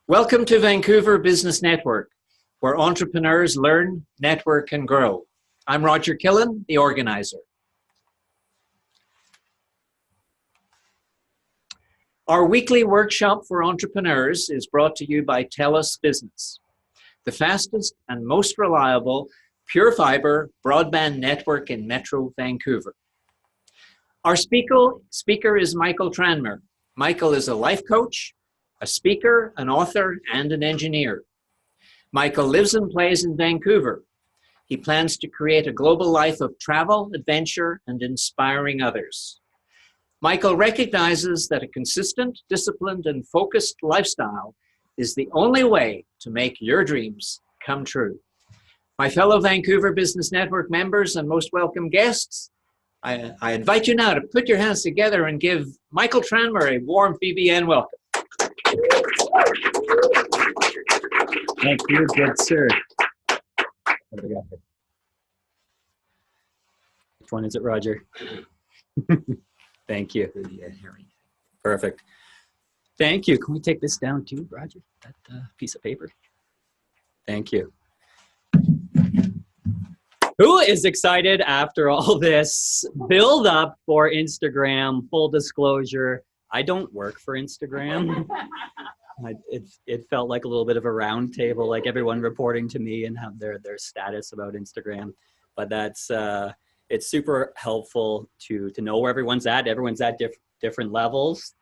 Welcome to Vancouver Business Network, where entrepreneurs learn, network, and grow. I'm Roger Killen, the organizer. Our weekly workshop for entrepreneurs is brought to you by TELUS Business, the fastest and most reliable pure fiber broadband network in Metro Vancouver. Our speaker is Michael Tranmer. Michael is a life coach, a speaker, an author, and an engineer. Michael lives and plays in Vancouver. He plans to create a global life of travel, adventure, and inspiring others. Michael recognizes that a consistent, disciplined, and focused lifestyle is the only way to make your dreams come true. My fellow Vancouver Business Network members and most welcome guests, I invite you now to put your hands together and give Michael Tranmer a warm VBN welcome. Thank you, good sir. Which one is it, Roger? Thank you. Perfect. Thank you. Can we take this down too, Roger? That piece of paper. Thank you. Who is excited after all this build up for Instagram? Full disclosure, I don't work for Instagram. It felt like a little bit of a round table, like everyone reporting to me and have their status about Instagram. But that's it's super helpful to know where everyone's at. Everyone's at different levels.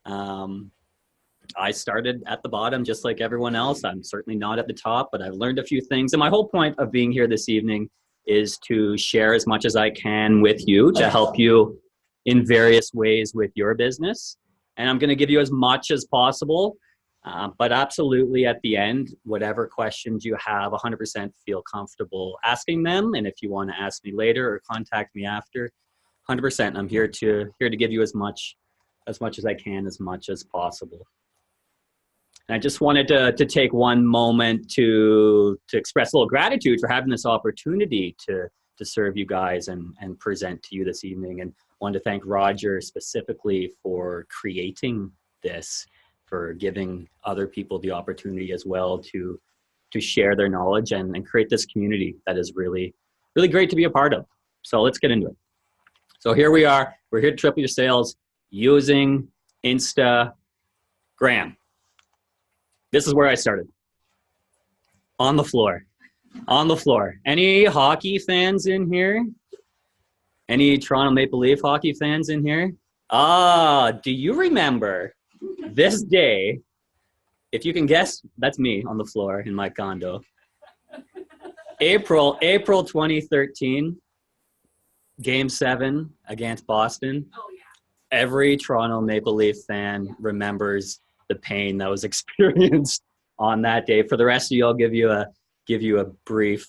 I started at the bottom just like everyone else. I'm certainly not at the top, but I've learned a few things. And my whole point of being here this evening is to share as much as I can with you to help you in various ways with your business. And I'm going to give you as much as possible, but absolutely at the end, whatever questions you have, 100% feel comfortable asking them. And if you want to ask me later or contact me after, 100%, I'm here to give you as much as I can, as much as possible. And I just wanted to take one moment to express a little gratitude for having this opportunity to serve you guys and present to you this evening. And wanted to thank Roger specifically for creating this, for giving other people the opportunity as well to share their knowledge and create this community that is really, really great to be a part of. So let's get into it. So here we are. We're here to triple your sales using Instagram. This is where I started. On the floor. On the floor. Any hockey fans in here? Any Toronto Maple Leaf hockey fans in here? Do you remember this day? If you can guess, that's me on the floor in my condo. April 2013, Game 7 against Boston. Oh, yeah. Every Toronto Maple Leaf fan remembers the pain that was experienced on that day. For the rest of you, I'll give you a brief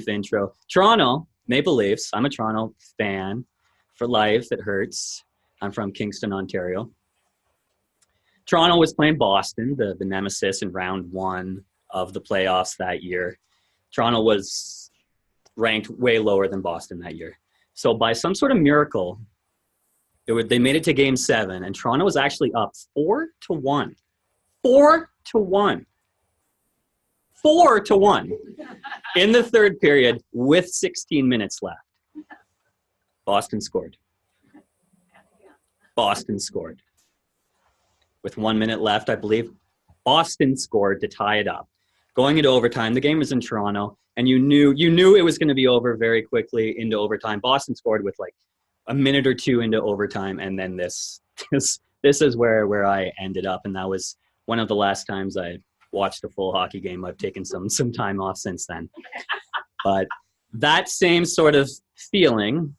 intro. Toronto Maple Leafs. I'm a Toronto fan for life. It hurts. I'm from Kingston, Ontario. Toronto was playing Boston, the nemesis, in round 1 of the playoffs that year. Toronto was ranked way lower than Boston that year. So by some sort of miracle, they made it to Game 7, and Toronto was actually up 4-1. 4-1. 4-1 in the third period with 16 minutes left. Boston scored. Boston scored. With 1 minute left, I believe, Boston scored to tie it up. Going into overtime, the game was in Toronto, and you knew it was going to be over very quickly into overtime. Boston scored with like a minute or two into overtime, and then this is where I ended up, and that was one of the last times I watched a full hockey game. I've taken some time off since then. But that same sort of feeling,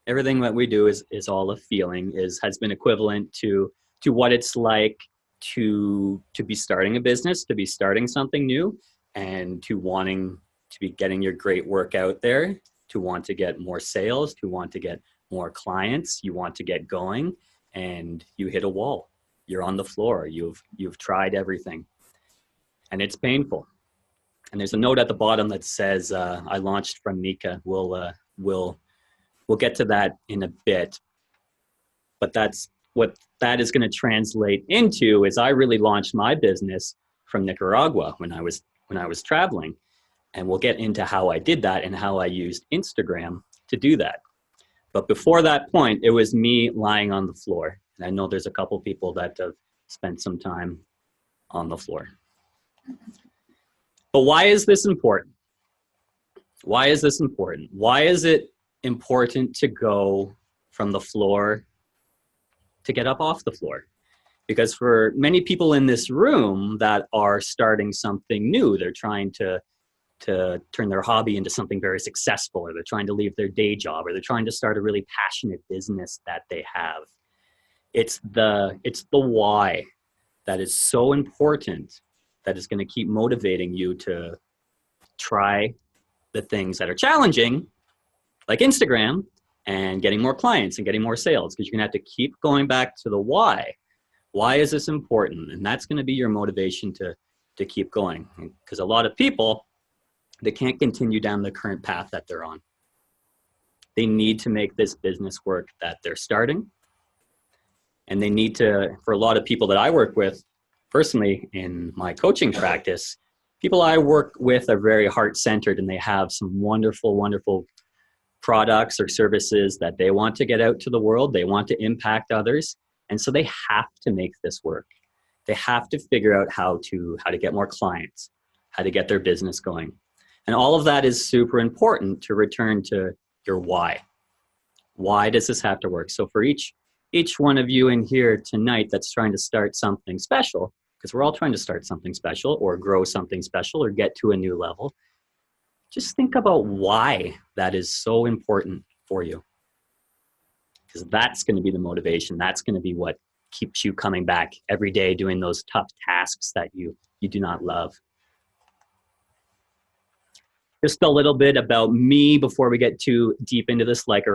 everything that we do is all a feeling, has been equivalent to what it's like to be starting a business, to be starting something new, and to wanting to be getting your great work out there, to want to get more sales, to want to get more clients, you want to get going, and you hit a wall. You're on the floor. You've tried everything, and it's painful. And there's a note at the bottom that says, "I launched from Mika." We'll get to that in a bit, but that's what that is going to translate into. Is I really launched my business from Nicaragua when I was traveling. And we'll get into how I did that and how I used Instagram to do that. But before that point, it was me lying on the floor. And I know there's a couple people that have spent some time on the floor. But why is this important? Why is this important? Why is it important to go from the floor to get up off the floor? Because for many people in this room that are starting something new, they're trying to turn their hobby into something very successful, or they're trying to leave their day job, or they're trying to start a really passionate business that they have. It's the why that is so important, that is going to keep motivating you to try the things that are challenging, like Instagram, and getting more clients and getting more sales, because you're going to have to keep going back to the why. Why is this important? And that's going to be your motivation to keep going. Because a lot of people, they can't continue down the current path that they're on. They need to make this business work that they're starting. And they need to, for a lot of people that I work with personally in my coaching practice, people I work with are very heart-centered, and they have some wonderful, wonderful products or services that they want to get out to the world. They want to impact others. And so they have to make this work. They have to figure out how to get more clients, how to get their business going. And all of that is super important to return to your why. Why does this have to work? So for each one of you in here tonight that's trying to start something special, because we're all trying to start something special or grow something special or get to a new level, just think about why that is so important for you. Because that's going to be the motivation. That's going to be what keeps you coming back every day doing those tough tasks that you do not love. Just a little bit about me before we get too deep into this. Like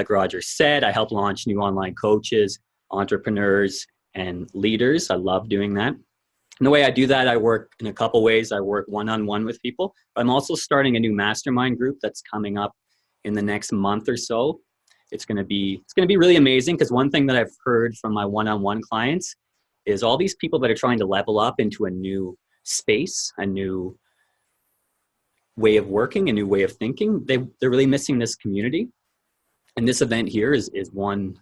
Roger said, I help launch new online coaches, entrepreneurs, and leaders. I love doing that. And the way I do that, I work in a couple ways. I work one-on-one with people. But I'm also starting a new mastermind group that's coming up in the next month or so. It's going to be really amazing, because one thing that I've heard from my one-on-one clients is all these people that are trying to level up into a new space, a new way of working, a new way of thinking. They're really missing this community. And this event here is one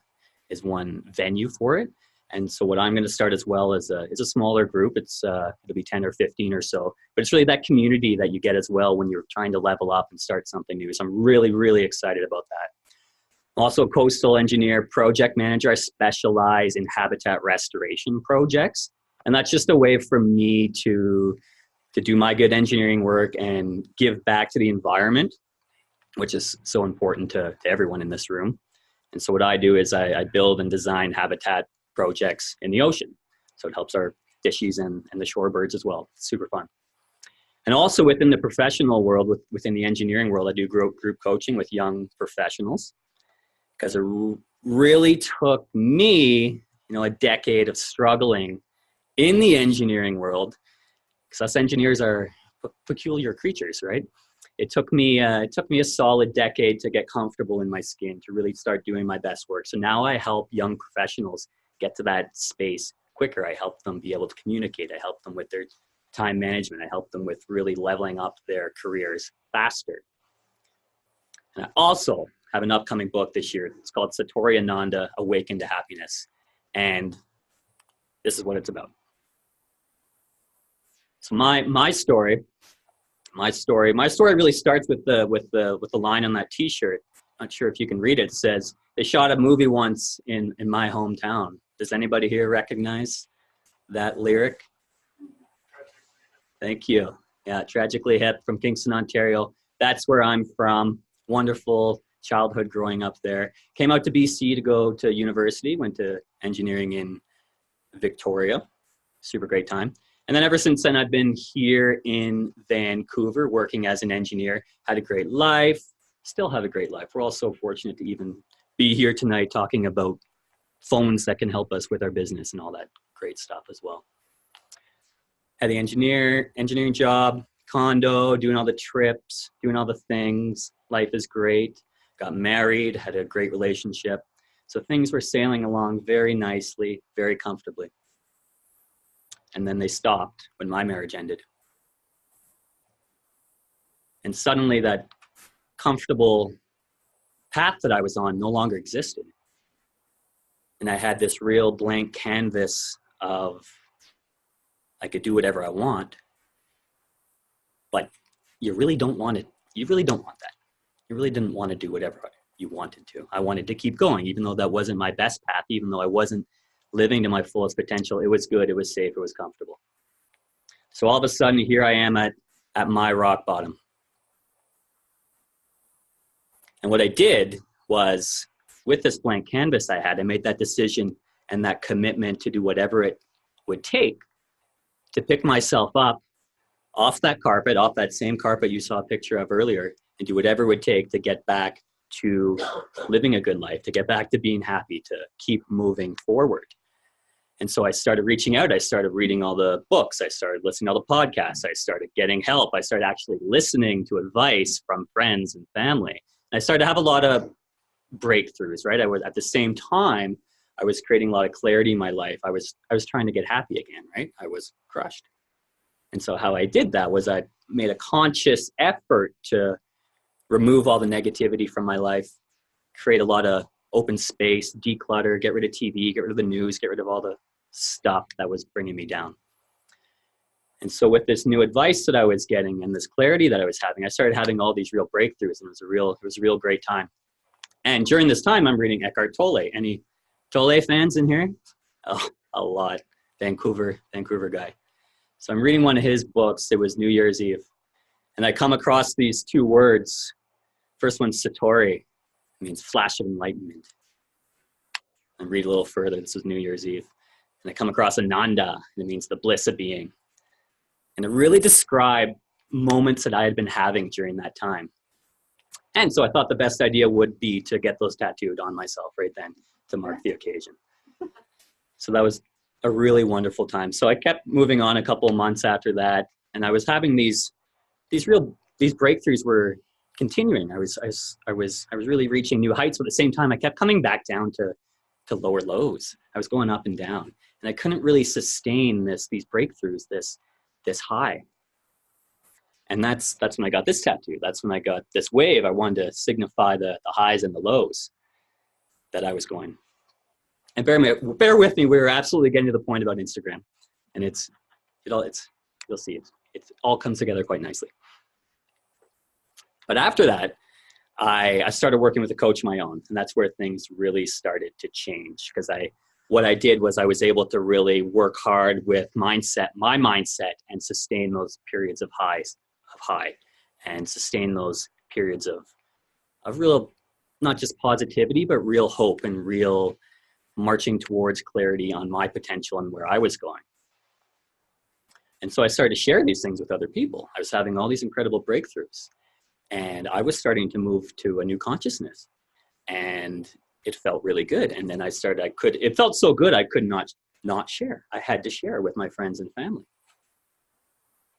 venue for it. And so what I'm going to start as well is a smaller group. It'll be 10 or 15 or so, but it's really that community that you get as well when you're trying to level up and start something new. So I'm really, really excited about that. I'm also a coastal engineer, project manager. I specialize in habitat restoration projects. And that's just a way for me to do my good engineering work and give back to the environment, which is so important to everyone in this room. And so what I do is I build and design habitat projects in the ocean. So it helps our fishies and the shorebirds as well. It's super fun. And also within the professional world, within the engineering world, I do group coaching with young professionals, because it really took me, a decade of struggling in the engineering world, because us engineers are peculiar creatures, right? It took me a solid decade to get comfortable in my skin, to really start doing my best work. So now I help young professionals get to that space quicker. I help them be able to communicate. I help them with their time management. I help them with really leveling up their careers faster. And I also have an upcoming book this year. It's called Satori Ananda, Awaken to Happiness. And this is what it's about. So my story really starts with the line on that T-shirt. Not sure if you can read it. It says, "They shot a movie once in my hometown." Does anybody here recognize that lyric? Thank you. Yeah, Tragically Hip from Kingston, Ontario. That's where I'm from. Wonderful childhood growing up there. Came out to BC to go to university. Went to engineering in Victoria. Super great time. And then ever since then, I've been here in Vancouver working as an engineer. Had a great life. Still have a great life. We're all so fortunate to even be here tonight talking about phones that can help us with our business and all that great stuff as well. Had the engineering job, condo, doing all the trips, doing all the things. Life is great. Got married, had a great relationship. So things were sailing along very nicely, very comfortably. and then they stopped when my marriage ended. And suddenly that comfortable path that I was on no longer existed. And I had this real blank canvas of I could do whatever I want, but you really don't want it. You really don't want that. You really didn't want to do whatever you wanted to. I wanted to keep going, even though that wasn't my best path, even though I wasn't living to my fullest potential. It was good, it was safe, it was comfortable. So all of a sudden, here I am at my rock bottom. And what I did was, with this blank canvas I had, I made that decision and that commitment to do whatever it would take to pick myself up off that carpet, off that same carpet you saw a picture of earlier, and do whatever it would take to get back to living a good life, to get back to being happy, to keep moving forward. And so I started reaching out. I started reading all the books. I started listening to all the podcasts. I started getting help. I started actually listening to advice from friends and family. And I started to have a lot of breakthroughs, right? I was, at the same time, I was creating a lot of clarity in my life. I was trying to get happy again, right? I was crushed. And so how I did that was I made a conscious effort to remove all the negativity from my life, create a lot of open space, declutter, get rid of TV, get rid of the news, get rid of all the stuff that was bringing me down. And so with this new advice that I was getting and this clarity that I was having, I started having all these real breakthroughs, and it was a real great time. And during this time, I'm reading Eckhart Tolle. Any Tolle fans in here? Oh, a lot. Vancouver guy. So I'm reading one of his books. It was New Year's Eve. And I come across these two words. First one's satori. It means flash of enlightenment. And read a little further. This was New Year's Eve. And I come across ananda. And it means the bliss of being. And it really described moments that I had been having during that time. And so I thought the best idea would be to get those tattooed on myself right then to mark the occasion. So that was a really wonderful time. So I kept moving on a couple of months after that, and I was having these breakthroughs were continuing. I was really reaching new heights, but at the same time I kept coming back down to lower lows. I was going up and down, and I couldn't really sustain these breakthroughs, this high. And that's when I got this tattoo. That's when I got this wave. I wanted to signify the highs and the lows that I was going. And bear with me, we were absolutely getting to the point about Instagram. And you'll see, it all comes together quite nicely. But after that, I started working with a coach of my own. And that's where things really started to change. Because what I did was I was able to really work hard with my mindset, and sustain those periods of high, and sustain those periods of real, not just positivity, but real hope and real marching towards clarity on my potential and where I was going. And so I started to share these things with other people. I was having all these incredible breakthroughs, and I was starting to move to a new consciousness, and it felt really good. And then it felt so good I could not share. I had to share with my friends and family.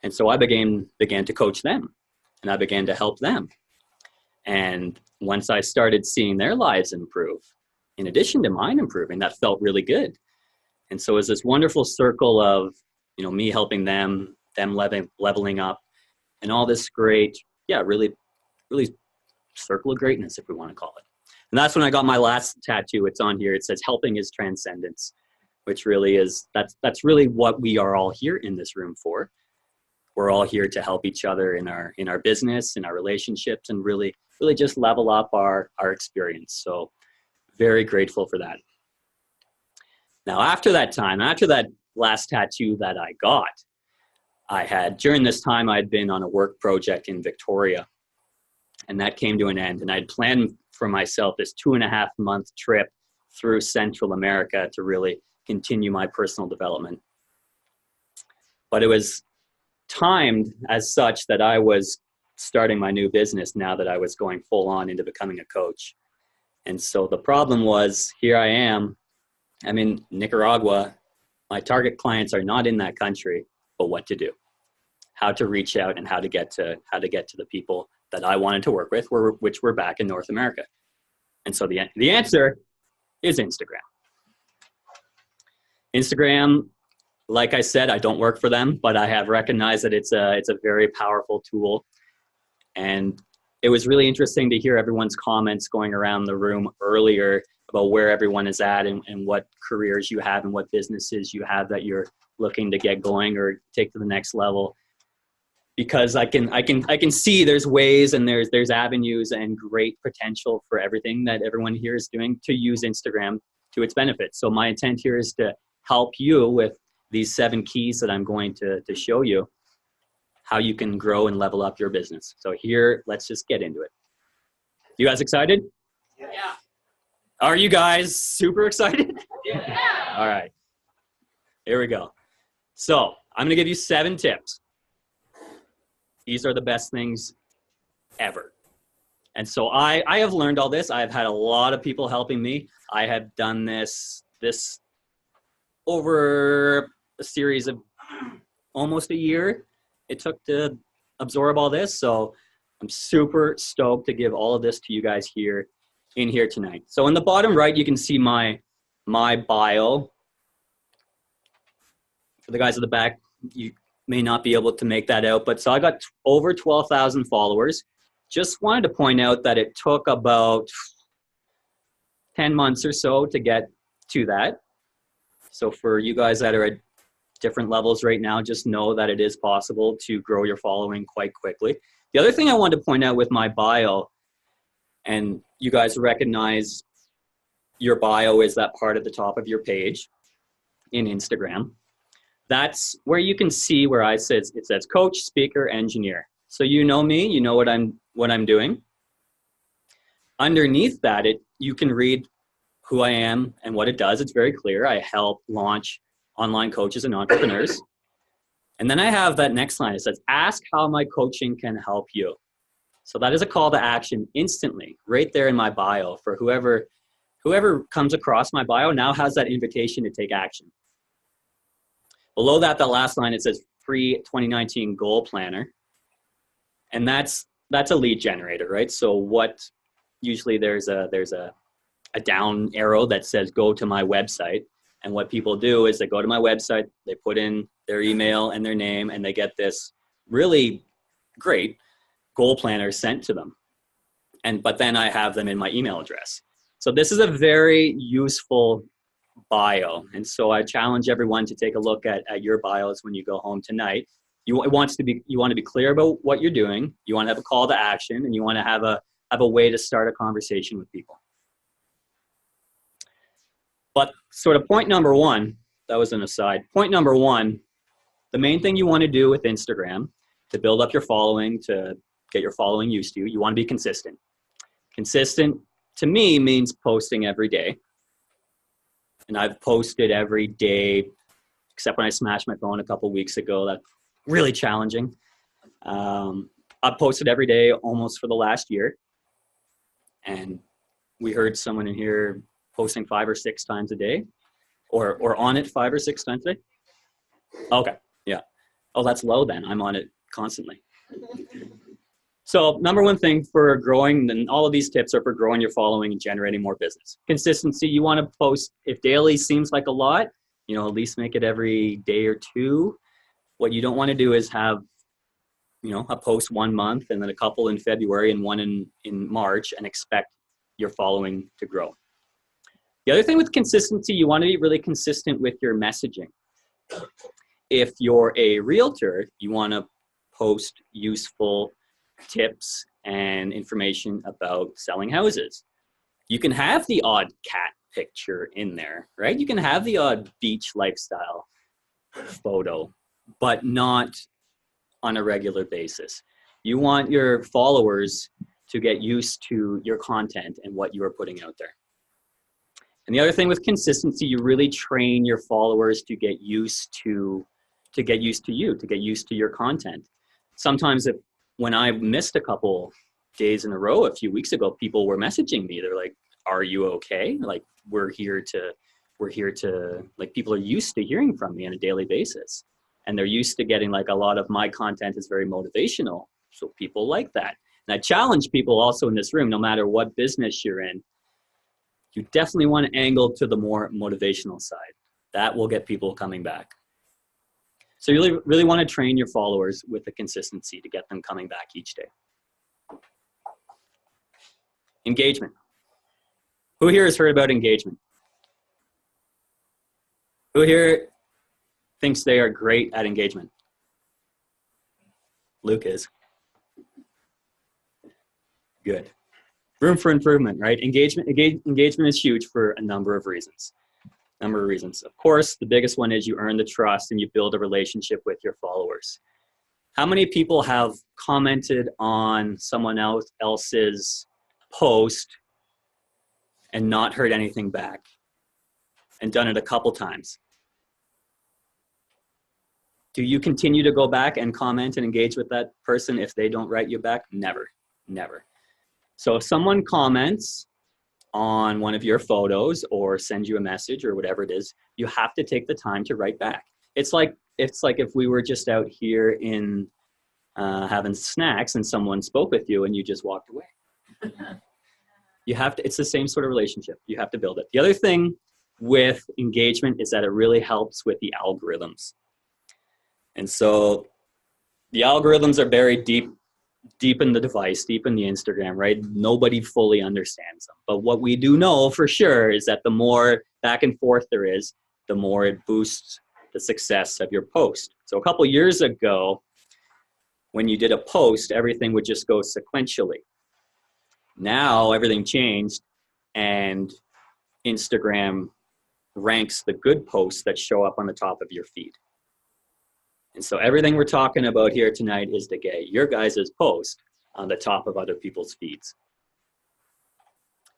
And so I began to coach them, and I began to help them. And once I started seeing their lives improve, in addition to mine improving, that felt really good. And so it was this wonderful circle of, me helping them leveling up, and all this great, really, really circle of greatness, if we want to call it. And that's when I got my last tattoo. It's on here. It says, "Helping is transcendence," which really is, that's really what we are all here in this room for. We're all here to help each other in our business, in our relationships, and really, really just level up our experience. So very grateful for that. Now, after that last tattoo that I got, during this time, I'd been on a work project in Victoria, and that came to an end. And I'd planned for myself this 2.5-month trip through Central America to really continue my personal development. But it was timed as such that I was starting my new business now that I was going full on into becoming a coach. And so the problem was, here I am, I'm in Nicaragua. My target clients are not in that country, but what to do? How to reach out and how to get to the people that I wanted to work with, which were back in North America. And so the answer is Instagram. Instagram Like I said, I don't work for them, but I have recognized that it's a very powerful tool. And it was really interesting to hear everyone's comments going around the room earlier about where everyone is at and what careers you have and what businesses you have that you're looking to get going or take to the next level. Because I can see there's ways and there's avenues and great potential for everything that everyone here is doing to use Instagram to its benefit. So my intent here is to help you with these 7 keys that I'm going to show you how you can grow and level up your business. So here, let's just get into it. You guys excited? Yeah. Are you guys super excited? Yeah. All right. Here we go. So I'm going to give you 7 tips. These are the best things ever. And so I have learned all this. I've had a lot of people helping me. I have done this over a series of almost a year it took to absorb all this. So I'm super stoked to give all of this to you guys here in here tonight. So in the bottom right, you can see my bio. For the guys at the back, you may not be able to make that out, but so I got over 12,000 followers. Just wanted to point out that it took about 10 months or so to get to that. So for you guys that are at different levels right now, just know that it is possible to grow your following quite quickly. The other thing I wanted to point out with my bio, and you guys recognize your bio is that part at the top of your page in Instagram. That's where you can see where it says coach, speaker, engineer. So you know me, you know what I'm doing. Underneath that, you can read who I am and what it does. It's very clear. I help launch online coaches and entrepreneurs. And then I have that next line. It says, ask how my coaching can help you. So that is a call to action instantly, right there in my bio for whoever comes across my bio now has that invitation to take action. Below that last line, it says free 2019 goal planner. And that's a lead generator, right? So what usually there's a down arrow that says go to my website. And what people do is they go to my website, they put in their email and their name, and they get this really great goal planner sent to them. But then I have them in my email address. So this is a very useful bio. And so I challenge everyone to take a look at your bios when you go home tonight. You want to be clear about what you're doing. You want to have a call to action, and you want to have a way to start a conversation with people. But sort of point number 1, that was an aside. Point number 1, the main thing you want to do with Instagram to build up your following, to get your following used to you want to be consistent. Consistent to me means posting every day. And I've posted every day, except when I smashed my phone a couple weeks ago. That's really challenging. I've posted every day almost for the last year. And we heard someone in here posting 5 or 6 times a day, or on it 5 or 6 times a day. Okay, yeah. Oh, that's low then. I'm on it constantly. So number 1 thing for growing, and all of these tips are for growing your following and generating more business. Consistency, you want to post, if daily seems like a lot, at least make it every day or 2. What you don't want to do is have, a post 1 month and then a couple in February and 1 in March and expect your following to grow. The other thing with consistency, you want to be really consistent with your messaging. If you're a realtor, you want to post useful tips and information about selling houses. You can have the odd cat picture in there, right? You can have the odd beach lifestyle photo, but not on a regular basis. You want your followers to get used to your content and what you are putting out there. And the other thing with consistency, you really train your followers to get used to you, to get used to your content. Sometimes when I missed a couple days in a row a few weeks ago, people were messaging me. They're like, are you okay? Like, we're here to, like, people are used to hearing from me on a daily basis. And they're used to getting, like, a lot of my content is very motivational. So people like that. And I challenge people also in this room, no matter what business you're in, you definitely want to angle to the more motivational side. That will get people coming back. So you really want to train your followers with the consistency to get them coming back each day. Engagement. Who here has heard about engagement? Who here thinks they are great at engagement? Luke is. Good. Room for improvement, right? Engagement is huge for a number of reasons. Of course, the biggest one is you earn the trust and you build a relationship with your followers. How many people have commented on someone else's post and not heard anything back and done it a couple times? Do you continue to go back and comment and engage with that person if they don't write you back? Never, never. So if someone comments on one of your photos or sends you a message or whatever it is, you have to take the time to write back. It's like if we were just out here in having snacks and someone spoke with you and you just walked away. You have to, it's the same sort of relationship. You have to build it. The other thing with engagement is that it really helps with the algorithms. And so the algorithms are buried deep in the device, deep in the Instagram, right? Nobody fully understands them. But what we do know for sure is that the more back and forth there is, the more it boosts the success of your post. So a couple years ago, when you did a post, everything would just go sequentially. Now everything changed and Instagram ranks the good posts that show up on the top of your feed. And so everything we're talking about here tonight is to get your guys' post on the top of other people's feeds.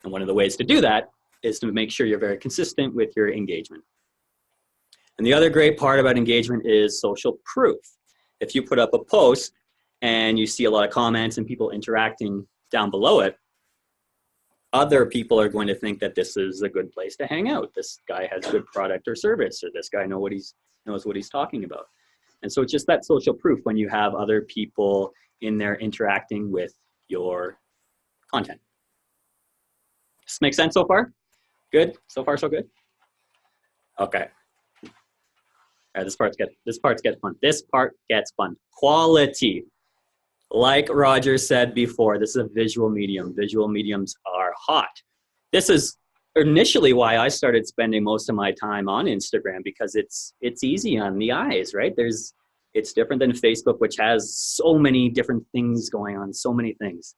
And one of the ways to do that is to make sure you're very consistent with your engagement. And the other great part about engagement is social proof. If you put up a post and you see a lot of comments and people interacting down below it, other people are going to think that this is a good place to hang out. This guy has good product or service, or this guy knows what he's talking about. And so it's just that social proof when you have other people in there interacting with your content. Does this make sense so far? Good? So far, so good? Okay. All right, this part gets fun. This part gets fun. Quality. Like Roger said before, this is a visual medium. Visual mediums are hot. This is initially why I started spending most of my time on Instagram, because it's easy on the eyes, right? It's different than Facebook, which has so many different things going on, so many things.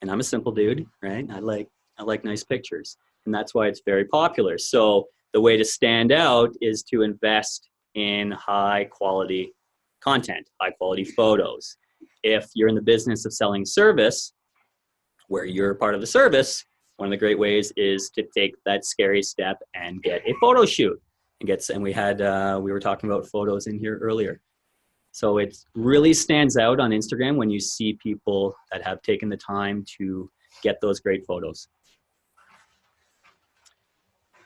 And I'm a simple dude, right? I like nice pictures, and that's why it's very popular. So the way to stand out is to invest in high quality content, high quality photos. If you're in the business of selling service, where you're part of the service, one of the great ways is to take that scary step and get a photo shoot. And we were talking about photos in here earlier. So it really stands out on Instagram when you see people that have taken the time to get those great photos.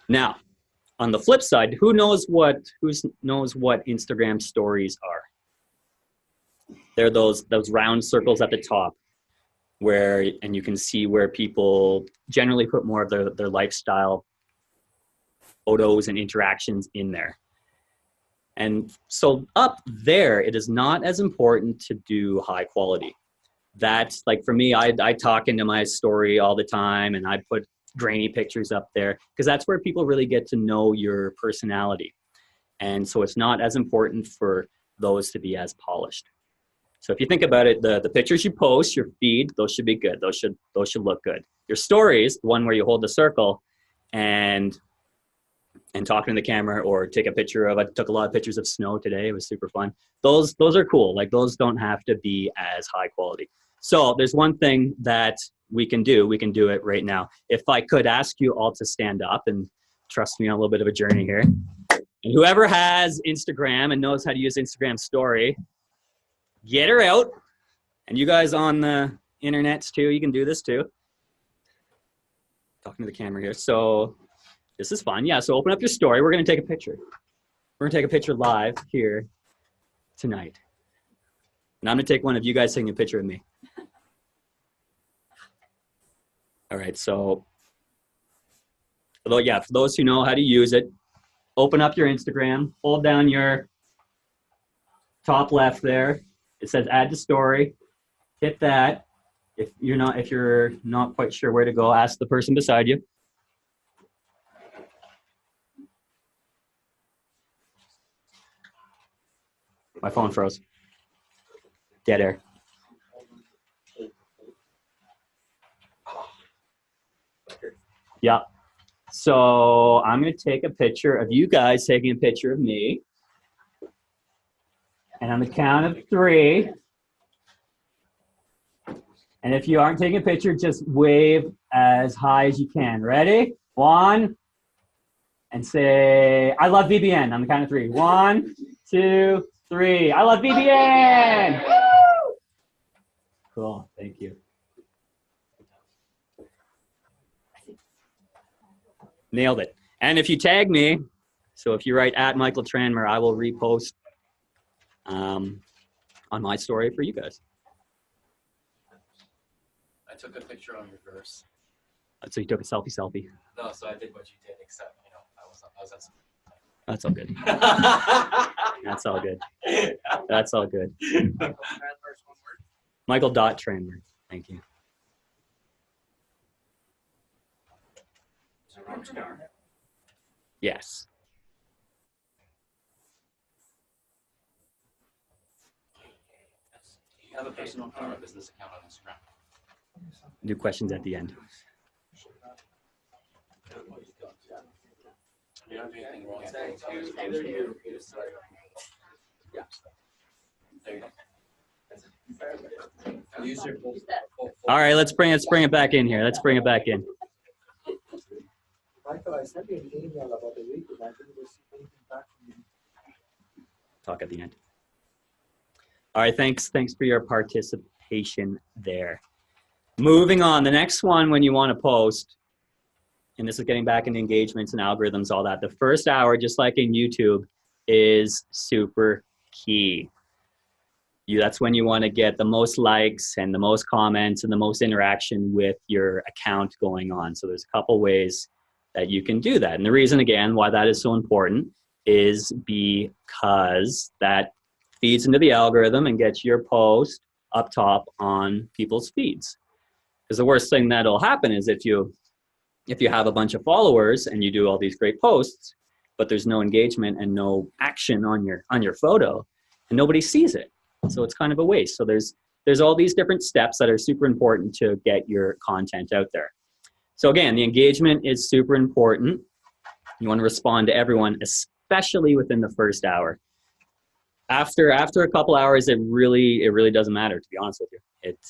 Now, on the flip side, who knows what Instagram stories are? They're those round circles at the top and you can see where people generally put more of their lifestyle photos and interactions in there. And so up there, it is not as important to do high quality. That's like, for me, I talk into my story all the time, and I put grainy pictures up there because that's where people really get to know your personality. And so it's not as important for those to be as polished. So if you think about it, the pictures you post, your feed, those should be good. Those should look good. Your stories, the one where you hold the circle and talking to the camera, or take a picture of, I took a lot of pictures of snow today. It was super fun. Those are cool. Like, those don't have to be as high quality. So there's one thing that we can do. We can do it right now. If I could ask you all to stand up and trust me on a little bit of a journey here. And whoever has Instagram and knows how to use Instagram story, get her out. And you guys on the internets too, you can do this too. Talking to the camera here. So this is fun. Yeah, so open up your story. We're going to take a picture. We're going to take a picture live here tonight. And I'm going to take one of you guys taking a picture of me. All right, so for those who know how to use it, open up your Instagram, hold down your top left there, it says add to story. Hit that. If you're not quite sure where to go, ask the person beside you. My phone froze. Dead air. Yeah. So I'm going to take a picture of you guys taking a picture of me. And on the count of 3. And if you aren't taking a picture, just wave as high as you can. Ready? 1. And say, I love VBN on the count of 3. 1, 2, 3. I love VBN. Woo! Cool. Thank you. Nailed it. And if you tag me, so if you write @Michael Tranmer, I will repost on my story for you guys. I took a picture on reverse. So you took a selfie? No, so I did what you did, except, you know, I was at some... That's all good. That's all good. That's all good. Michael.Tranmer. Thank you. Rockstar. Yes. Do you have a personal account or a business account on Instagram? New questions at the end. You don't do anything wrong. Yeah. There you go. Use your All right, let's bring it back in here. Let's bring it back in. Michael, I sent you an email about a week and I didn't receive anything back from you. Talk at the end. All right, thanks for your participation there. Moving on, the next one when you want to post, and this is getting back into engagements and algorithms, all that. The first hour, just like in YouTube, is super key. That's when you want to get the most likes and the most comments and the most interaction with your account going on. So there's a couple ways that you can do that. And the reason, again, why that is so important is because that feeds into the algorithm and gets your post up top on people's feeds. Because the worst thing that'll happen is if you have a bunch of followers and you do all these great posts, but there's no engagement and no action on your photo, and nobody sees it. So it's kind of a waste. So there's all these different steps that are super important to get your content out there. So again, the engagement is super important. You want to respond to everyone, especially within the first hour. After a couple hours, it really doesn't matter, to be honest with you.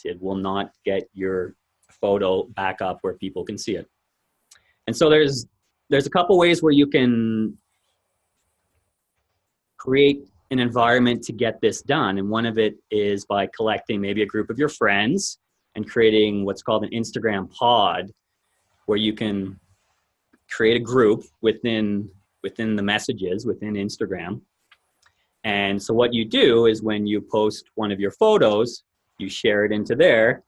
It will not get your photo back up where people can see it. And so there's a couple ways where you can create an environment to get this done. And one of it is by collecting maybe a group of your friends and creating what's called an Instagram pod, where you can create a group within the messages within Instagram. And so what you do is when you post one of your photos, you share it into there,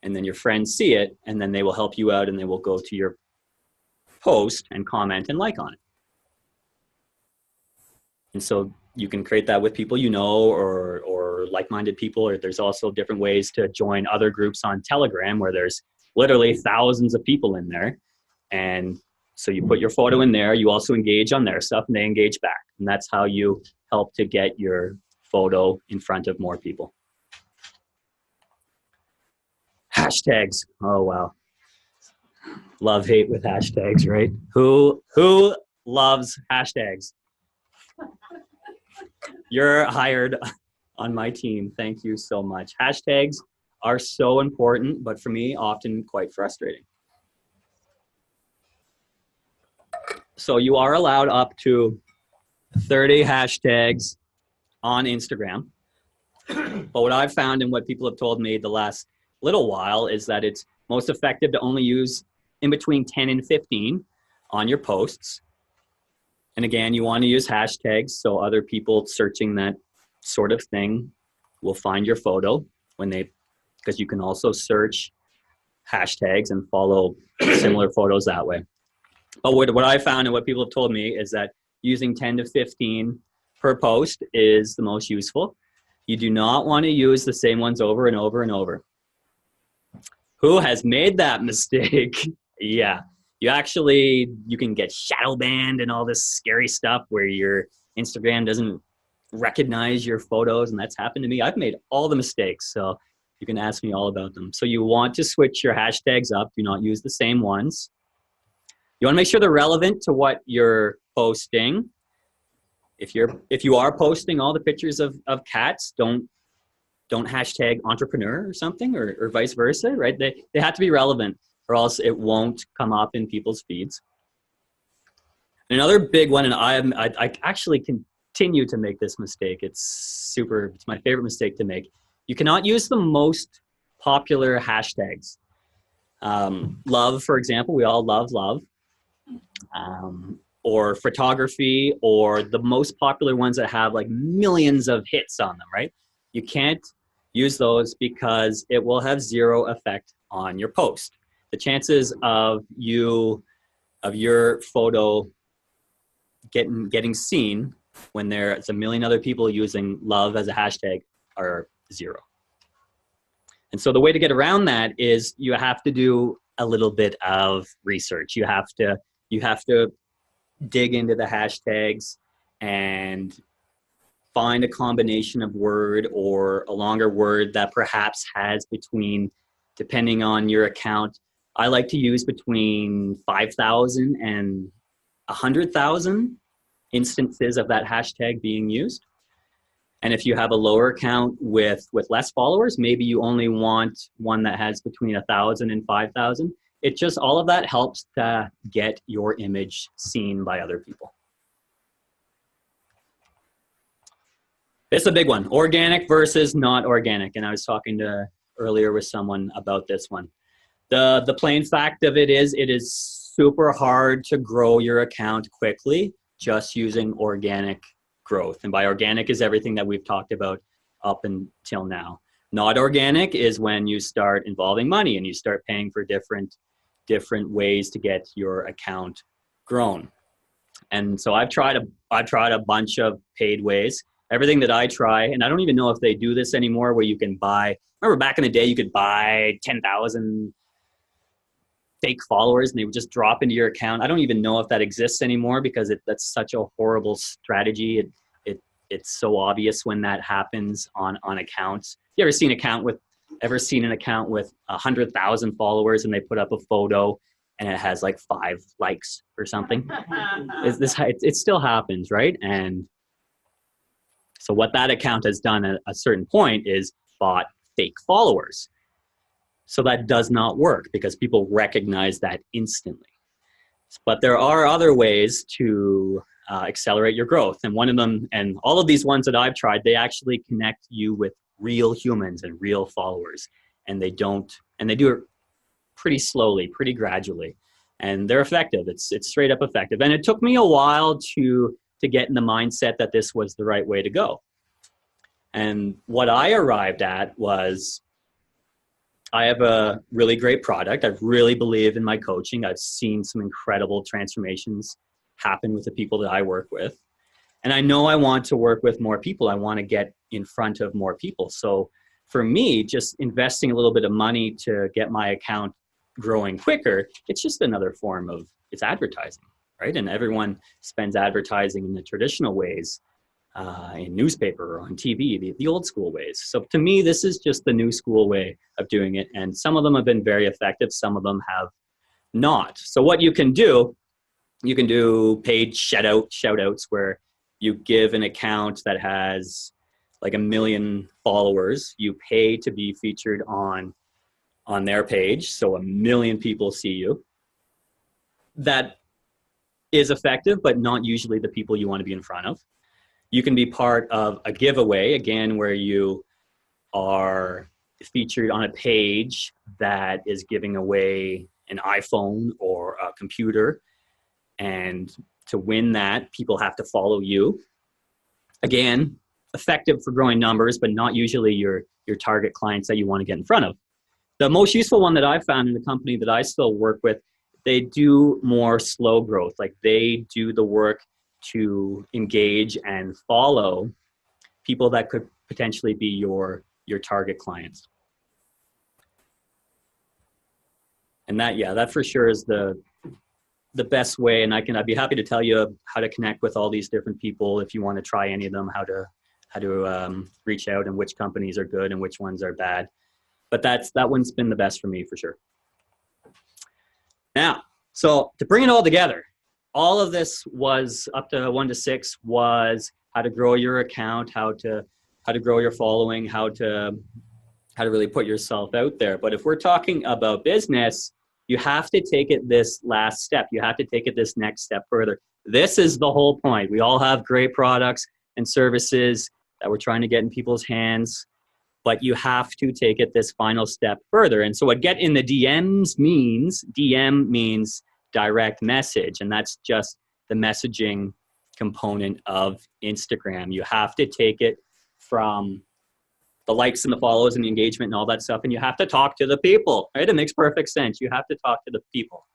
and then your friends see it, and then they will help you out and they will go to your post and comment and like on it. And so you can create that with people you know or like-minded people, or there's also different ways to join other groups on Telegram where there's literally thousands of people in there. And so you put your photo in there, you also engage on their stuff and they engage back. And that's how you help to get your photo in front of more people. Hashtags. Oh, wow. Love, hate with hashtags, right? Who loves hashtags? You're hired on my team. Thank you so much. Hashtags are so important, but for me, often quite frustrating. So you are allowed up to 30 hashtags on Instagram. But what I've found and what people have told me the last little while is that it's most effective to only use in between 10 and 15 on your posts. And again, you want to use hashtags so other people searching that sort of thing will find your photo because you can also search hashtags and follow similar photos that way. But what I found and what people have told me is that using 10 to 15 per post is the most useful. You do not want to use the same ones over and over and over. Who has made that mistake? Yeah. You can get shadow banned and all this scary stuff where your Instagram doesn't recognize your photos, and that's happened to me. I've made all the mistakes, so you can ask me all about them. So you want to switch your hashtags up. Do not use the same ones. You want to make sure they're relevant to what you're posting. If you are posting all the pictures of cats, don't hashtag entrepreneur or something, or vice versa, right? They have to be relevant, or else it won't come up in people's feeds. Another big one, and I actually continue to make this mistake. It's my favorite mistake to make. You cannot use the most popular hashtags. Love, for example, we all love love. Or photography, or the most popular ones that have like millions of hits on them, right? You can't use those because it will have zero effect on your post. The chances of your photo getting seen when there's a million other people using love as a hashtag are zero. And so the way to get around that is you have to do a little bit of research. You have to dig into the hashtags and find a combination of word or a longer word that perhaps has between, depending on your account, I like to use between 5,000 and 100,000 instances of that hashtag being used. And if you have a lower account with less followers, maybe you only want one that has between 1,000 and 5,000. It just, all of that helps to get your image seen by other people. It's a big one, organic versus not organic. And I was talking earlier with someone about this one. The plain fact of it is super hard to grow your account quickly just using organic growth. And by organic is everything that we've talked about up until now. Not organic is when you start involving money and you start paying for different ways to get your account grown. And so I've tried a bunch of paid ways. Everything that I try, and I don't even know if they do this anymore, where you can buy, remember back in the day, you could buy 10,000 fake followers and they would just drop into your account. I don't even know if that exists anymore because that's such a horrible strategy. It's so obvious when that happens on accounts. You ever seen an account with 100,000 followers and they put up a photo and it has like 5 likes or something? It still happens, right? And so what that account has done at a certain point is bought fake followers. So that does not work because people recognize that instantly. But there are other ways to accelerate your growth. And one of them, and all of these ones that I've tried, they actually connect you with real humans and real followers. And they do it pretty slowly, pretty gradually. And they're effective. It's straight up effective. And it took me a while to get in the mindset that this was the right way to go. And what I arrived at was, I have a really great product. I really believe in my coaching. I've seen some incredible transformations happen with the people that I work with. And I know I want to work with more people. I want to get in front of more people. So for me, just investing a little bit of money to get my account growing quicker, it's just another form of, it's advertising, right? And everyone spends advertising in the traditional ways, in newspaper or on TV, the old school ways. So to me, this is just the new school way of doing it. And some of them have been very effective. Some of them have not. So what you can do paid shout outs where you give an account that has like 1 million followers. You pay to be featured on their page. So 1 million people see you. That is effective, but not usually the people you want to be in front of. You can be part of a giveaway, again, where you are featured on a page that is giving away an iPhone or a computer. And to win that, people have to follow you. Again, effective for growing numbers, but not usually your target clients that you want to get in front of. The most useful one that I've found in the company that I still work with, they do more slow growth. Like they do the work to engage and follow people that could potentially be your target clients. And that for sure is the best way. And I'd be happy to tell you how to connect with all these different people if you want to try any of them, how to reach out and which companies are good and which ones are bad. But that one's been the best for me for sure. Now, so to bring it all together, all of this was up to 1 to 6 was how to grow your account, how to grow your following, how to really put yourself out there. But if we're talking about business, you have to take it this last step. You have to take it this next step further. This is the whole point. We all have great products and services that we're trying to get in people's hands, but you have to take it this final step further. And so what get in the DMs means, DM means direct message, and that's just the messaging component of Instagram. You have to take it from the likes and the follows and the engagement and all that stuff, and you have to talk to the people, right? It makes perfect sense. You have to talk to the people.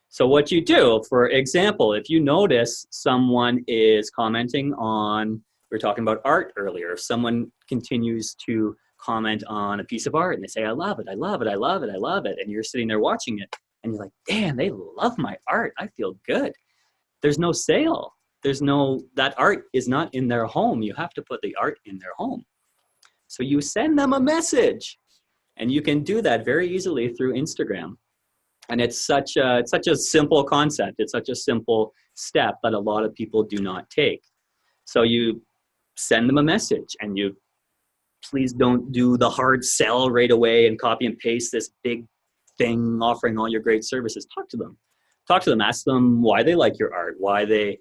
So what you do, for example, if you notice someone is commenting on, we were talking about art earlier, if someone continues to comment on a piece of art and they say, I love it, I love it, I love it, I love it, and you're sitting there watching it, and you're like, damn, they love my art, I feel good. There's no sale. That art is not in their home. You have to put the art in their home. So you send them a message, and you can do that very easily through Instagram. And it's such a simple concept. It's such a simple step that a lot of people do not take. So you send them a message, and you please don't do the hard sell right away and copy and paste this big thing offering all your great services. Talk to them. Ask them why they like your art, why they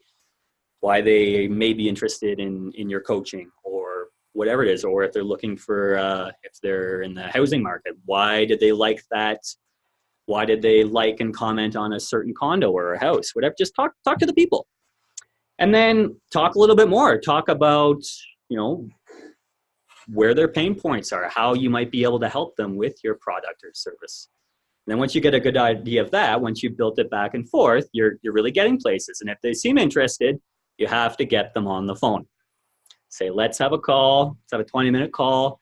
may be interested in your coaching or whatever it is, or if they're looking for, if they're in the housing market, why did they like that? Why did they like and comment on a certain condo or a house? Whatever, just talk to the people. And then talk a little bit more. Talk about, where their pain points are, how you might be able to help them with your product or service. And then once you get a good idea of that, once you've built it back and forth, you're really getting places. And if they seem interested, you have to get them on the phone. Say, let's have a call. Let's have a 20-minute call.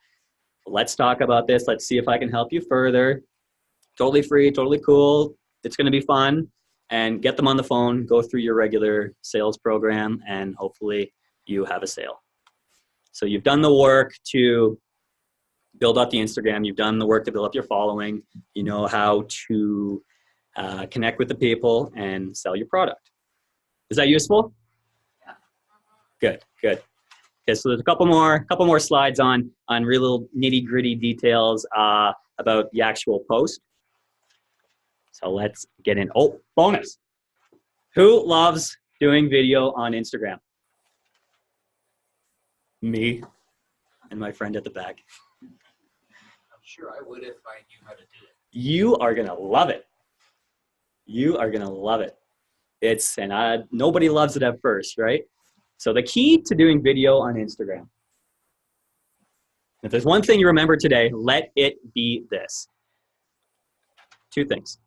Let's talk about this. Let's see if I can help you further. Totally free, totally cool. It's going to be fun. And get them on the phone, go through your regular sales program, and hopefully you have a sale. So you've done the work to build up the Instagram. You've done the work to build up your following. You know how to connect with the people and sell your product. Is that useful? Yeah. Good. Okay, so there's a couple more slides on real nitty-gritty details about the actual post. So let's get in. Oh, bonus. Who loves doing video on Instagram? Me and my friend at the back. I'm sure I would if I knew how to do it. You are gonna love it. Nobody loves it at first, right? So the key to doing video on Instagram, if there's one thing you remember today, let it be this. 2 things.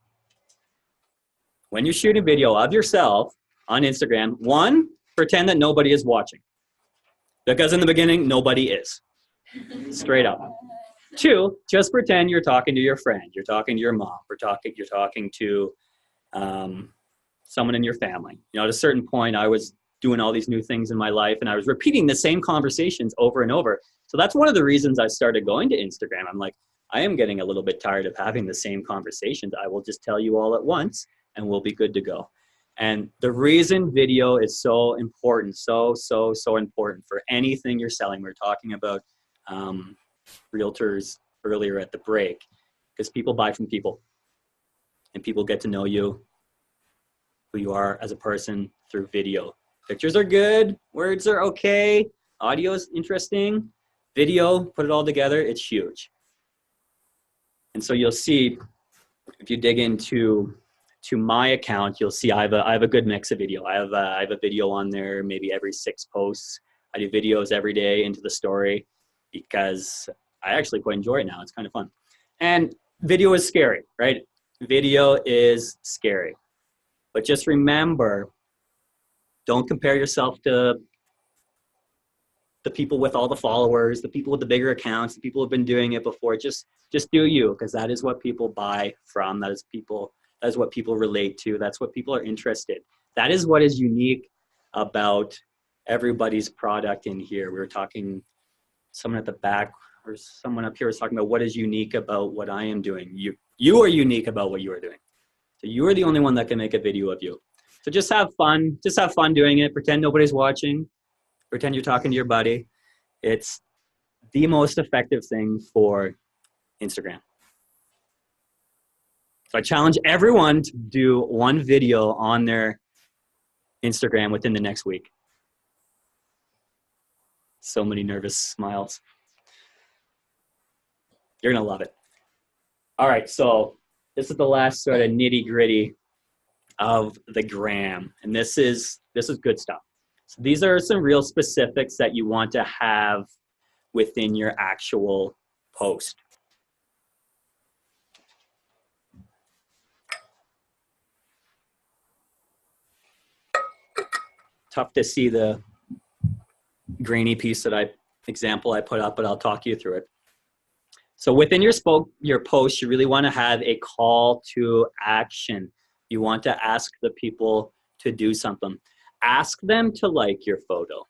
When you're shooting video of yourself on Instagram, 1, pretend that nobody is watching. Because in the beginning, nobody is. Straight up. 2, just pretend you're talking to your friend. You're talking to your mom. You're talking to someone in your family. At a certain point, I was doing all these new things in my life, and I was repeating the same conversations over and over. So that's one of the reasons I started going to Instagram. I'm like, I am getting a little bit tired of having the same conversations. I will just tell you all at once, and we'll be good to go. And the reason video is so important, so important for anything you're selling. We were talking about realtors earlier at the break, because people buy from people, and people get to know you, who you are as a person, through video. Pictures are good, words are okay, audio is interesting, video, put it all together, it's huge. And so you'll see, if you dig into my account, you'll see I have a good mix of video. I have a video on there maybe every 6 posts. I do videos every day into the story because I actually quite enjoy it now. It's kind of fun. And video is scary, right? Video is scary. But just remember, don't compare yourself to the people with all the followers, the people with the bigger accounts, the people who've been doing it before. Just do you, because that is what people buy from. That is what people relate to. That's what people are interested. That is what is unique about everybody's product in here. We were talking, someone at the back or someone up here was talking about what is unique about what I am doing. You are unique about what you are doing. So you are the only one that can make a video of you. So just have fun. Just have fun doing it. Pretend nobody's watching. Pretend you're talking to your buddy. It's the most effective thing for Instagram. So I challenge everyone to do one video on their Instagram within the next week. So many nervous smiles. You're gonna love it. All right, so this is the last sort of nitty gritty of the gram, and this is good stuff. So these are some real specifics that you want to have within your actual post. Tough to see the grainy piece example I put up, but I'll talk you through it. So within your post, you really want to have a call to action. You want to ask the people to do something. Ask them to like your photo.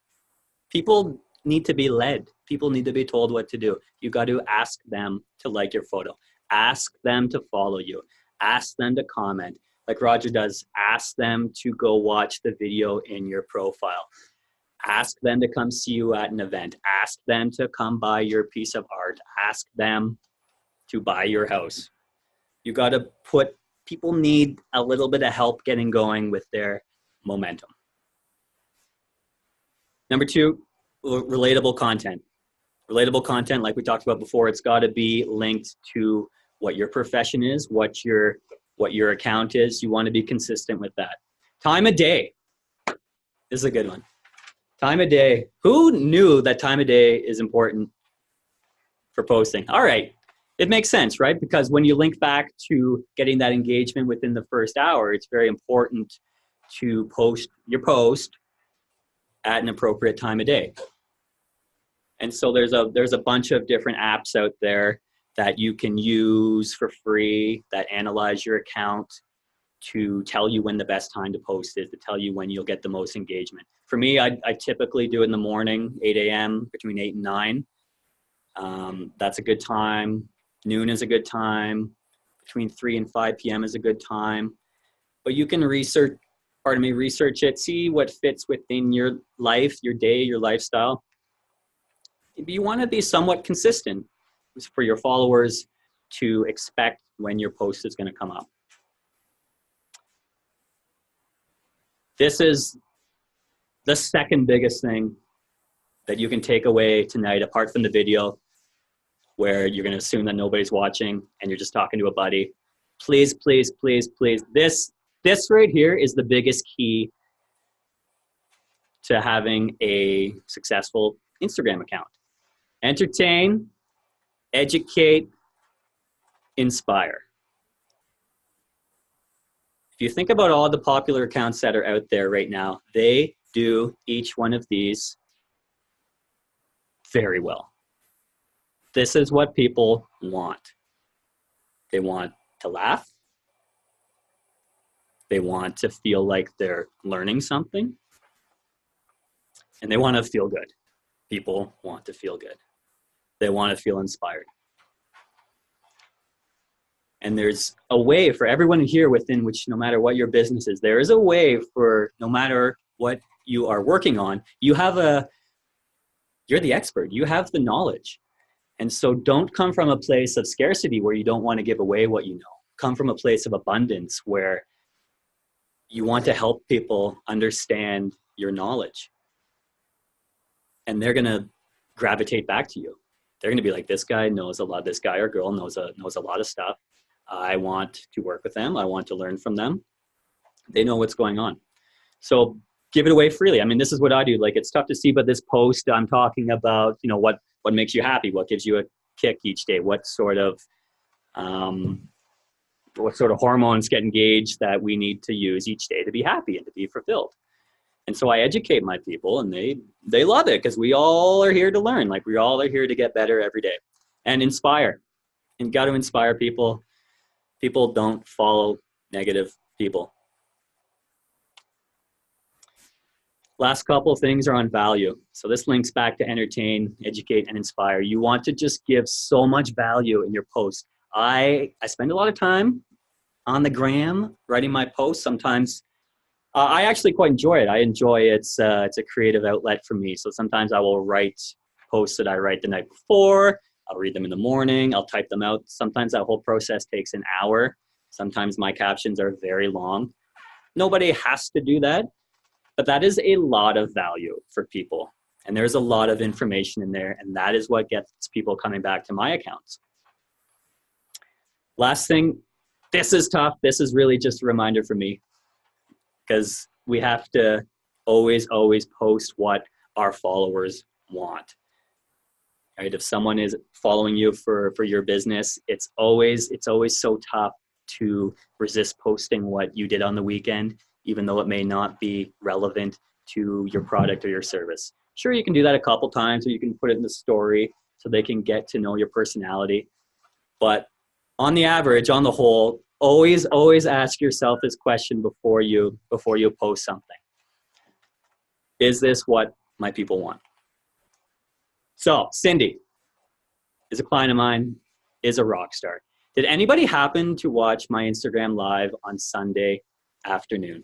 People need to be led. People need to be told what to do. You got to ask them to like your photo. Ask them to follow you. Ask them to comment. Like Roger does, ask them to go watch the video in your profile. Ask them to come see you at an event. Ask them to come buy your piece of art. Ask them to buy your house. You got to people need a little bit of help getting going with their momentum. Number 2, relatable content. Relatable content, like we talked about before, it's got to be linked to what your profession is, what your account is. You want to be consistent with that. Time of day. This is a good one. Time of day. Who knew that time of day is important for posting? All right. It makes sense, right? Because when you link back to getting that engagement within the first hour, it's very important to post your post at an appropriate time of day. And so there's a bunch of different apps out there that you can use for free that analyze your account to tell you when the best time to post is, to tell you when you'll get the most engagement. For me, I typically do it in the morning, 8 a.m., between 8 and 9. That's a good time. Noon is a good time. Between 3 and 5 p.m. is a good time. But you can research it, see what fits within your life, your day, your lifestyle. You want to be somewhat consistent for your followers to expect when your post is going to come up. This is the second biggest thing that you can take away tonight, apart from the video, where you're going to assume that nobody's watching and you're just talking to a buddy. Please, please, please, please. This right here is the biggest key to having a successful Instagram account. Entertain, educate, inspire. If you think about all the popular accounts that are out there right now, they do each one of these very well. This is what people want. They want to laugh. They want to feel like they're learning something. And they want to feel good. People want to feel good. They want to feel inspired. And there's a way for everyone here within which, no matter what your business is, there is a way for no matter what you are working on, you're the expert. You have the knowledge. And so don't come from a place of scarcity where you don't want to give away what you know. Come from a place of abundance where you want to help people understand your knowledge. And they're going to gravitate back to you. They're going to be like, this guy knows a lot. This guy or girl knows a lot of stuff. I want to work with them. I want to learn from them. They know what's going on. So give it away freely. I mean, this is what I do. Like, it's tough to see, but this post, I'm talking about, what makes you happy? What gives you a kick each day? What sort of hormones get engaged that we need to use each day to be happy and to be fulfilled? And so I educate my people, and they love it because we all are here to learn. Like, we all are here to get better every day and inspire. And got to inspire people. People don't follow negative people. Last couple of things are on value. So this links back to entertain, educate, and inspire. You want to just give so much value in your post. I spend a lot of time on the gram writing my posts. Sometimes I actually quite enjoy it. I enjoy it's a creative outlet for me. So sometimes I will write posts that I write the night before. I'll read them in the morning. I'll type them out. Sometimes that whole process takes an hour. Sometimes my captions are very long. Nobody has to do that, but that is a lot of value for people. And there's a lot of information in there, and that is what gets people coming back to my accounts. Last thing, this is tough. This is really just a reminder for me, because we have to always post what our followers want. Right? If someone is following you for your business, it's always so tough to resist posting what you did on the weekend, even though it may not be relevant to your product or your service. Sure, you can do that a couple times, or you can put it in the story so they can get to know your personality. But on the average, on the whole, always ask yourself this question before you post something. Is this what my people want? So Cindy is a client of mine, is a rock star. Did anybody happen to watch my Instagram live on Sunday afternoon?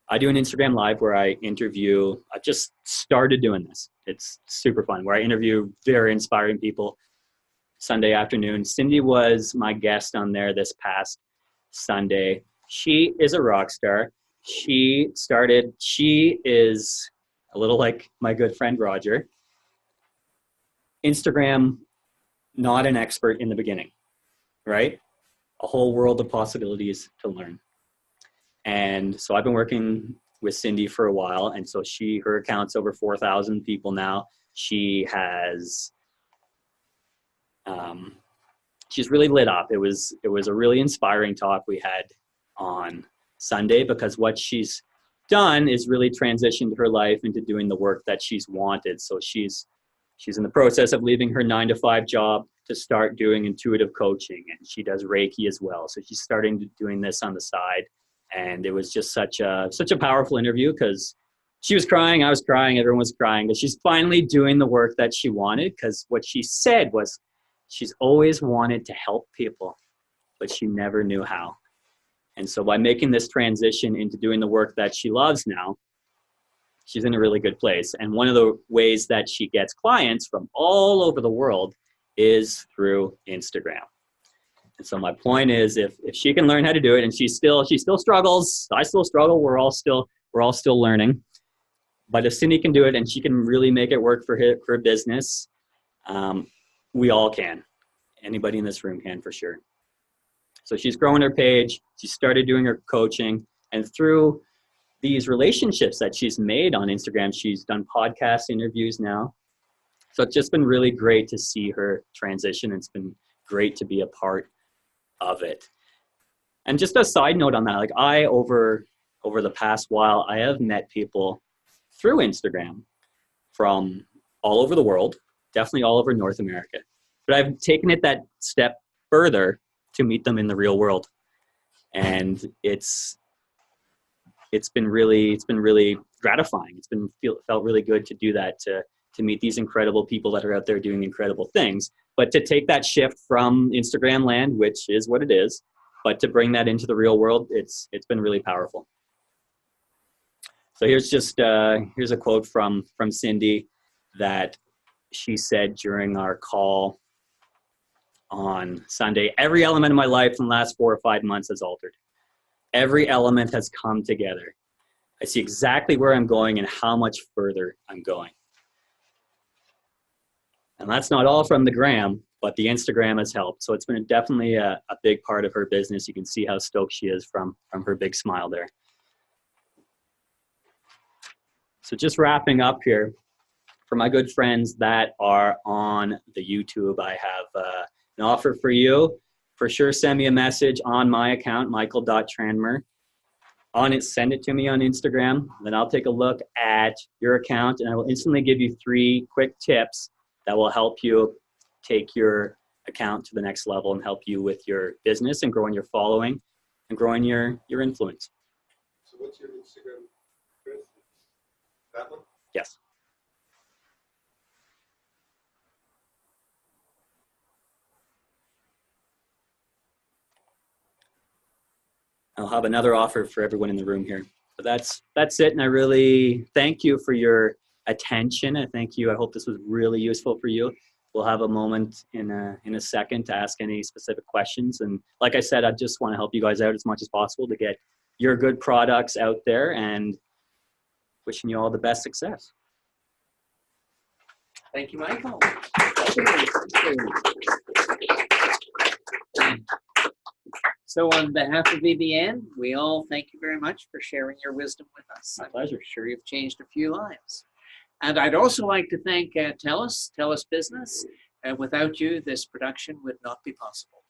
I do an Instagram live where I interview, I just started doing this. It's super fun, where I interview very inspiring people Sunday afternoon. Cindy was my guest on there this past Sunday. She is a rock star. She is a little like my good friend Roger. Instagram, not an expert in the beginning, right? A whole world of possibilities to learn. And so I've been working with Cindy for a while, and so her account's over 4,000 people now. She has, she's really lit up. It was a really inspiring talk we had on Sunday, because what she's done is really transitioned her life into doing the work that she's wanted. So she's in the process of leaving her 9-to-5 job to start doing intuitive coaching, and she does Reiki as well. So she's starting doing this on the side. And it was just such a powerful interview, because she was crying, I was crying, everyone was crying, but she's finally doing the work that she wanted, because what she said was she's always wanted to help people, but she never knew how. And so by making this transition into doing the work that she loves now, she's in a really good place. And one of the ways that she gets clients from all over the world is through Instagram. And so my point is, if she can learn how to do it, and she still struggles, I still struggle, we're all still learning. But if Cindy can do it and she can really make it work for her business, we all can. Anybody in this room can, for sure. So she's growing her page, she started doing her coaching, and through these relationships that she's made on Instagram, she's done podcast interviews now. So it's just been really great to see her transition. It's been great to be a part of it. And just a side note on that, like, I over the past while, I have met people through Instagram from all over the world, definitely all over North America. But I've taken it that step further to meet them in the real world. And it's been really gratifying. Felt really good to do that, to meet these incredible people that are out there doing incredible things. But to take that shift from Instagram land, which is what it is, but to bring that into the real world, it's been really powerful. So here's a quote from Cindy that she said during our call on Sunday. Every element of my life in the last 4 or 5 months has altered. Every element has come together. I see exactly where I'm going and how much further I'm going. And that's not all from the gram, but the Instagram has helped. So it's been definitely a big part of her business. You can see how stoked she is from her big smile there. So just wrapping up here, for my good friends that are on the YouTube, I have an offer for you. For sure, send me a message on my account, michael.tranmer. on it, send it to me on Instagram. Then I'll take a look at your account and I will instantly give you 3 quick tips that will help you take your account to the next level and help you with your business and growing your following and growing your influence. So what's your Instagram, Chris? That one? Yes. I'll have another offer for everyone in the room here. But that's it. And I really thank you for your attention. I thank you. I hope this was really useful for you. We'll have a moment in a second to ask any specific questions. And like I said, I just want to help you guys out as much as possible to get your good products out there, and wishing you all the best success. Thank you, Michael. So on behalf of VBN, we all thank you very much for sharing your wisdom with us. My pleasure. I'm sure you've changed a few lives. And I'd also like to thank TELUS Business. Without you, this production would not be possible.